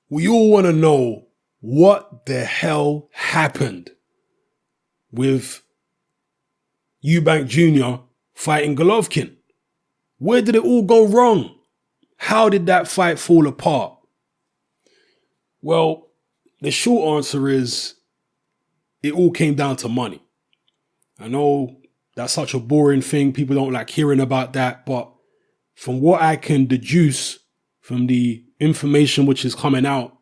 we all want to know what the hell happened with Eubank Jr. fighting Golovkin. Where did it all go wrong? How did that fight fall apart? Well, the short answer is it all came down to money. I know that's such a boring thing. People don't like hearing about that. But from what I can deduce from the information which is coming out,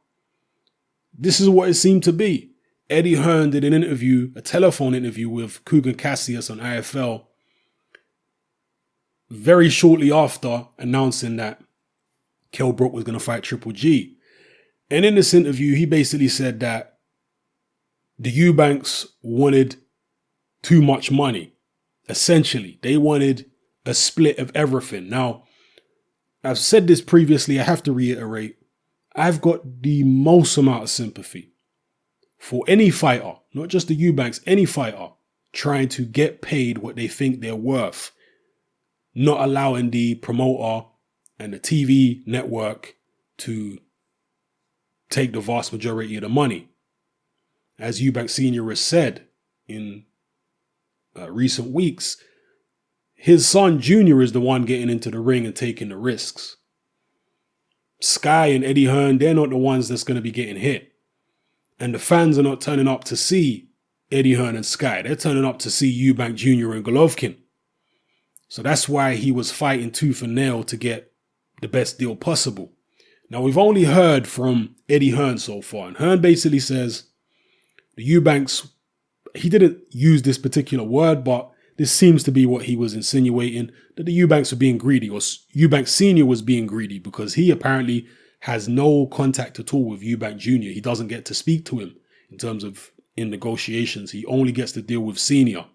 this is what it seemed to be. Eddie Hearn did an interview, a telephone interview with Kugan Cassius on IFL very shortly after announcing that Kell Brook was going to fight Triple G. And in this interview, he basically said that the Eubanks wanted too much money. Essentially, they wanted a split of everything. Now, I've said this previously, I have to reiterate, I've got the most amount of sympathy for any fighter, not just the Eubanks, any fighter trying to get paid what they think they're worth, not allowing the promoter and the TV network to take the vast majority of the money. As Eubank Sr. has said in recent weeks, his son Jr. is the one getting into the ring and taking the risks. Sky and Eddie Hearn, they're not the ones that's going to be getting hit. And the fans are not turning up to see Eddie Hearn and Sky. They're turning up to see Eubank Jr. and Golovkin. So that's why he was fighting tooth and nail to get the best deal possible. Now, we've only heard from Eddie Hearn so far. And Hearn basically says the Eubanks, he didn't use this particular word, but this seems to be what he was insinuating, that the Eubanks were being greedy, or Eubank Sr. was being greedy, because he apparently has no contact at all with Eubank Jr. He doesn't get to speak to him in terms of in negotiations. He only gets to deal with Sr.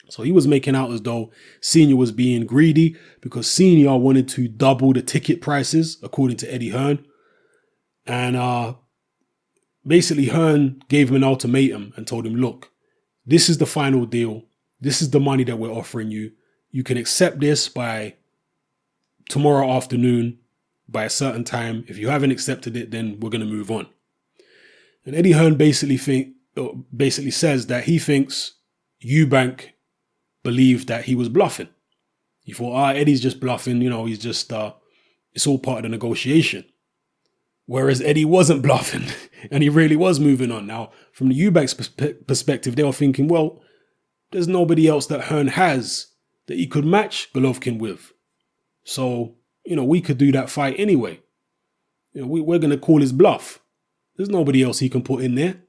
So he was making out as though Sr. was being greedy because Sr. wanted to double the ticket prices, according to Eddie Hearn. And basically Hearn gave him an ultimatum and told him, look, this is the final deal. This is the money that we're offering you. You can accept this by tomorrow afternoon, by a certain time. If you haven't accepted it, then we're going to move on. And Eddie Hearn basically says that he thinks Eubank believed that he was bluffing. He thought, Eddie's just bluffing, he's just, it's all part of the negotiation. Whereas Eddie wasn't bluffing and he really was moving on. Now, from the Eubanks perspective, they were thinking, well, there's nobody else that Hearn has that he could match Golovkin with. So, we could do that fight anyway. We're going to call his bluff. There's nobody else he can put in there.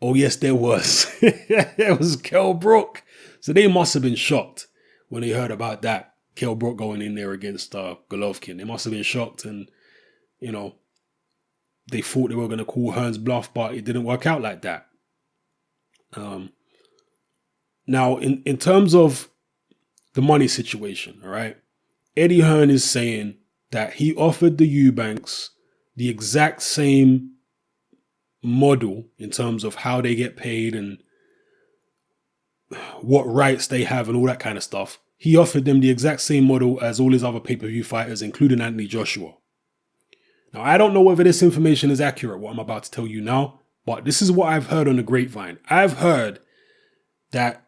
Oh, yes, there was. It was Kell Brook. So they must have been shocked when they heard about that. Kell Brook going in there against Golovkin. They must have been shocked and, they thought they were going to call Hearn's bluff, but it didn't work out like that. Now, in terms of the money situation, all right, Eddie Hearn is saying that he offered the Eubanks the exact same model in terms of how they get paid and what rights they have and all that kind of stuff. He offered them the exact same model as all his other pay-per-view fighters, including Anthony Joshua. Now, I don't know whether this information is accurate, what I'm about to tell you now, but this is what I've heard on the grapevine. I've heard that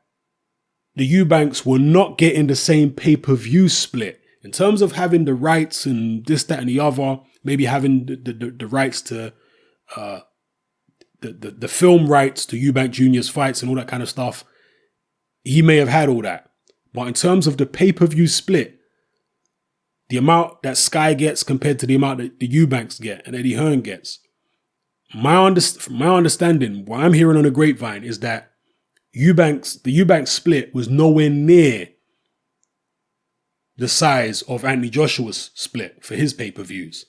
the Eubanks were not getting the same pay-per-view split in terms of having the rights and this, that, and the other, maybe having the rights to the film rights to Eubank Jr.'s fights and all that kind of stuff. He may have had all that. But in terms of the pay-per-view split, the amount that Sky gets compared to the amount that the Eubanks get and Eddie Hearn gets, my understanding, what I'm hearing on the grapevine is that the Eubanks split was nowhere near the size of Anthony Joshua's split for his pay-per-views.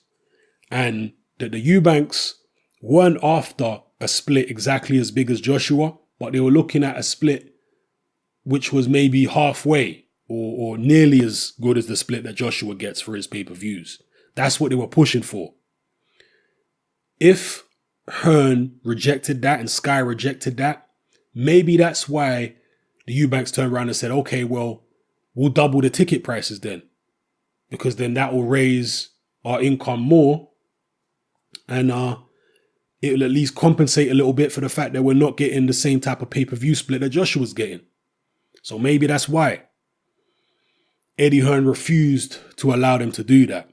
And that the Eubanks weren't after a split exactly as big as Joshua, but they were looking at a split which was maybe halfway or nearly as good as the split that Joshua gets for his pay-per-views. That's what they were pushing for. If Hearn rejected that and Sky rejected that, maybe that's why the Eubanks turned around and said, okay, well, we'll double the ticket prices then, because then that will raise our income more And it'll at least compensate a little bit for the fact that we're not getting the same type of pay-per-view split that Joshua's getting. So maybe that's why Eddie Hearn refused to allow them to do that.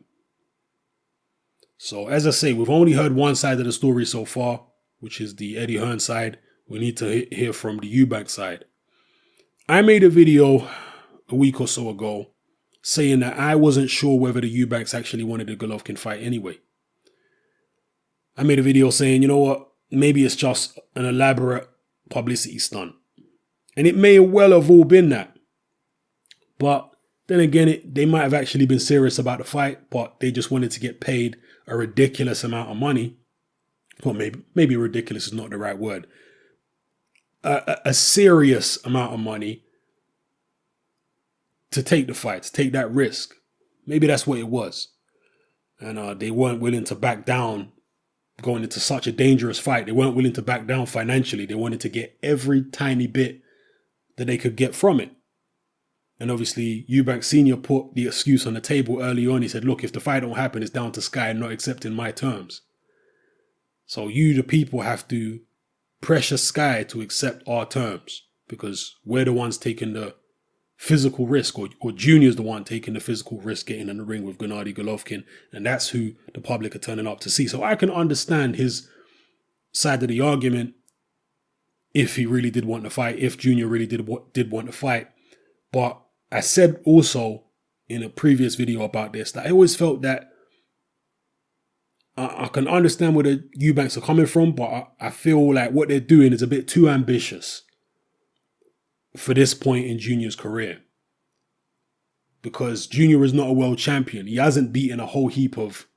So as I say, we've only heard one side of the story so far, which is the Eddie Hearn side. We need to hear from the Eubank side. I made a video a week or so ago saying that I wasn't sure whether the Eubanks actually wanted the Golovkin fight anyway. I made a video saying, you know what, maybe it's just an elaborate publicity stunt. And it may well have all been that. But then again, they might have actually been serious about the fight, but they just wanted to get paid a ridiculous amount of money. Well, maybe ridiculous is not the right word. A serious amount of money to take the fight, to take that risk. Maybe that's what it was. And they weren't willing to back down going into such a dangerous fight. They weren't willing to back down financially. They wanted to get every tiny bit that they could get from it. And obviously, Eubank Sr. put the excuse on the table early on. He said, look, if the fight don't happen, it's down to Sky not accepting my terms. So you, the people, have to pressure Sky to accept our terms because we're the ones taking the physical risk, or Junior's the one taking the physical risk getting in the ring with Gennady Golovkin. And that's who the public are turning up to see. So I can understand his side of the argument if he really did want to fight, if Junior really did want to fight. But I said also in a previous video about this that I always felt that I can understand where the Eubanks are coming from, but I feel like what they're doing is a bit too ambitious for this point in Junior's career. Because Junior is not a world champion. He hasn't beaten a whole heap of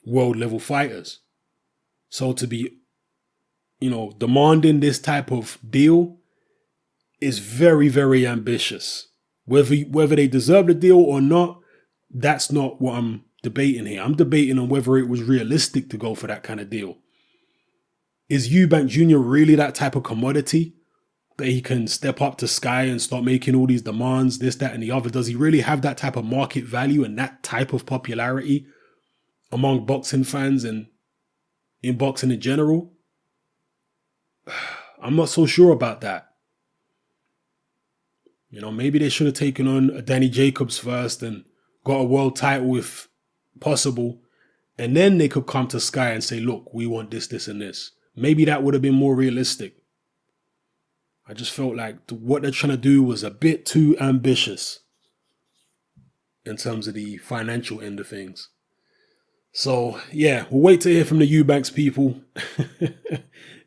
world level fighters. So to be, demanding this type of deal is very, very ambitious. Whether they deserve the deal or not, that's not what I'm debating here. I'm debating on whether it was realistic to go for that kind of deal. Is Eubank Jr. really that type of commodity that he can step up to Sky and start making all these demands, this, that, and the other? Does he really have that type of market value and that type of popularity among boxing fans and in boxing in general? I'm not so sure about that. Maybe they should have taken on a Danny Jacobs first and got a world title if possible. And then they could come to Sky and say, look, we want this, this, and this. Maybe that would have been more realistic. I just felt like what they're trying to do was a bit too ambitious in terms of the financial end of things. So, yeah, we'll wait to hear from the Eubanks people.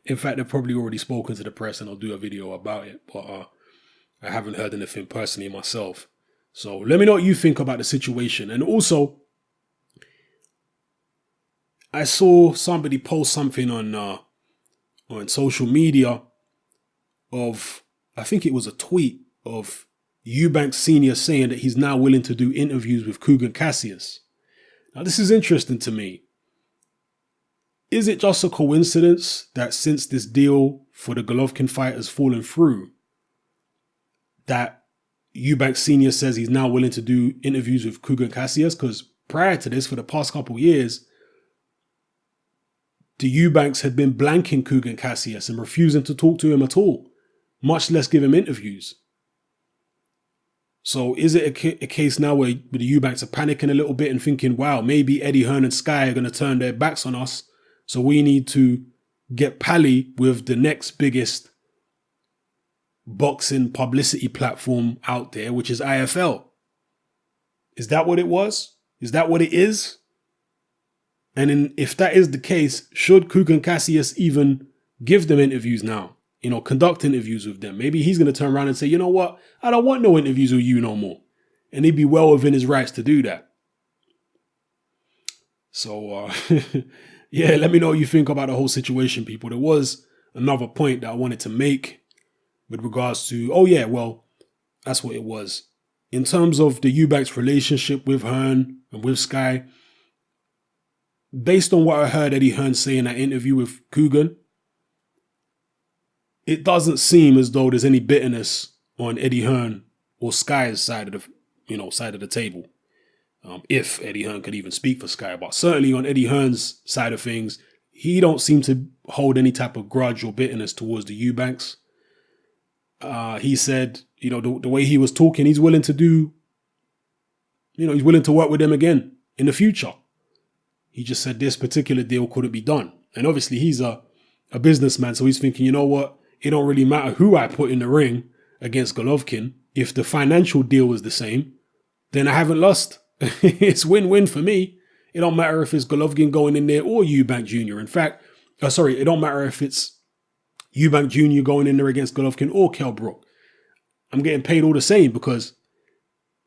In fact, they've probably already spoken to the press and I'll do a video about it. But I haven't heard anything personally myself. So let me know what you think about the situation. And also, I saw somebody post something on social media of, I think it was a tweet of Eubank Sr. saying that he's now willing to do interviews with Kugan Cassius. Now, this is interesting to me. Is it just a coincidence that since this deal for the Golovkin fight has fallen through, that Eubank Sr. says he's now willing to do interviews with Kugan Cassius? Because prior to this, for the past couple of years, the Eubanks had been blanking Kugan Cassius and refusing to talk to him at all, much less give him interviews. So is it a case now where the Eubanks are panicking a little bit and thinking, wow, maybe Eddie Hearn and Sky are going to turn their backs on us, so we need to get pally with the next biggest boxing publicity platform out there, which is IFL? Is that what it was? Is that what it is? And if that is the case, should Kugan Cassius even give them interviews now? Conduct interviews with them. Maybe he's going to turn around and say, you know what? I don't want no interviews with you no more. And he'd be well within his rights to do that. So, yeah, let me know what you think about the whole situation, people. There was another point that I wanted to make with regards to, oh yeah, well, that's what it was. In terms of the Eubanks relationship with Hearn and with Sky, based on what I heard Eddie Hearn say in that interview with Kugan, it doesn't seem as though there's any bitterness on Eddie Hearn or Sky's side of the table. if Eddie Hearn could even speak for Sky. But certainly on Eddie Hearn's side of things, he don't seem to hold any type of grudge or bitterness towards the Eubanks. He said, the way he was talking, he's willing to do, he's willing to work with them again in the future. He just said this particular deal couldn't be done. And obviously he's a businessman, so he's thinking, you know what? It don't really matter who I put in the ring against Golovkin. If the financial deal was the same, then I haven't lost. It's win-win for me. It don't matter if it's Golovkin going in there or Eubank Jr. In fact, it don't matter if it's Eubank Jr. going in there against Golovkin or Kell Brook. I'm getting paid all the same because,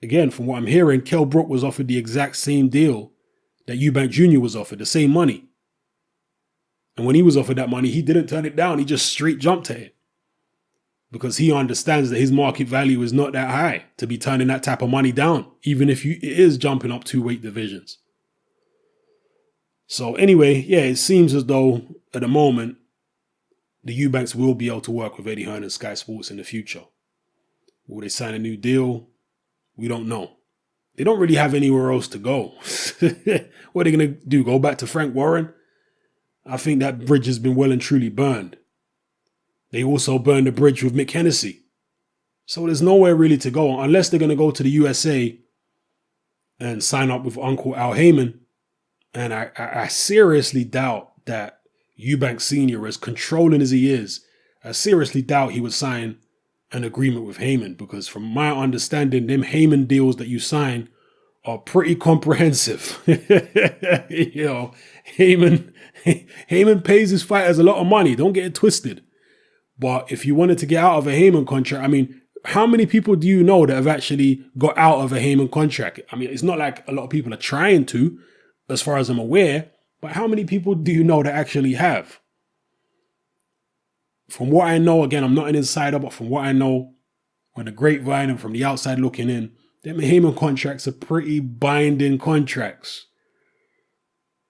again, from what I'm hearing, Kell Brook was offered the exact same deal that Eubank Jr. was offered, the same money. And when he was offered that money, he didn't turn it down. He just straight jumped at it because he understands that his market value is not that high to be turning that type of money down, even if it is jumping up 2 weight divisions. So anyway, yeah, it seems as though at the moment, the Eubanks will be able to work with Eddie Hearn and Sky Sports in the future. Will they sign a new deal? We don't know. They don't really have anywhere else to go. What are they going to do? Go back to Frank Warren? I think that bridge has been well and truly burned. They also burned the bridge with Mick Hennessy. So there's nowhere really to go unless they're going to go to the USA and sign up with Uncle Al Heyman. And I seriously doubt that Eubank Sr., as controlling as he is, I seriously doubt he would sign an agreement with Heyman, because from my understanding, them Heyman deals that you sign are pretty comprehensive. Heyman pays his fighters a lot of money. Don't get it twisted. But if you wanted to get out of a Heyman contract, how many people do you know that have actually got out of a Heyman contract? It's not like a lot of people are trying to, as far as I'm aware, but how many people do you know that actually have? From what I know, again, I'm not an insider, but from what I know, on the grapevine and from the outside looking in, them Heyman contracts are pretty binding contracts.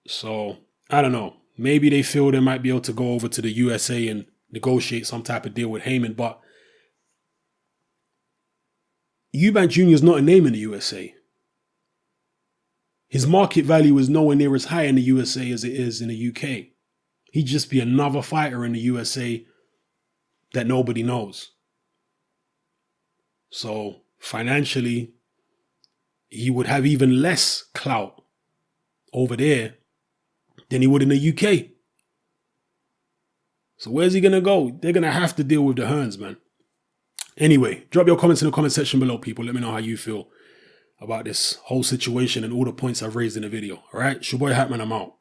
So, I don't know. Maybe they feel they might be able to go over to the USA and negotiate some type of deal with Heyman, but Eubank Jr. is not a name in the USA. His market value is nowhere near as high in the USA as it is in the UK. He'd just be another fighter in the USA that nobody knows. So financially, he would have even less clout over there than he would in the UK. So where's he going to go? They're going to have to deal with the Hearns, man. Anyway, drop your comments in the comment section below, people. Let me know how you feel about this whole situation and all the points I've raised in the video. All right, it's your boy Hatman, I'm out.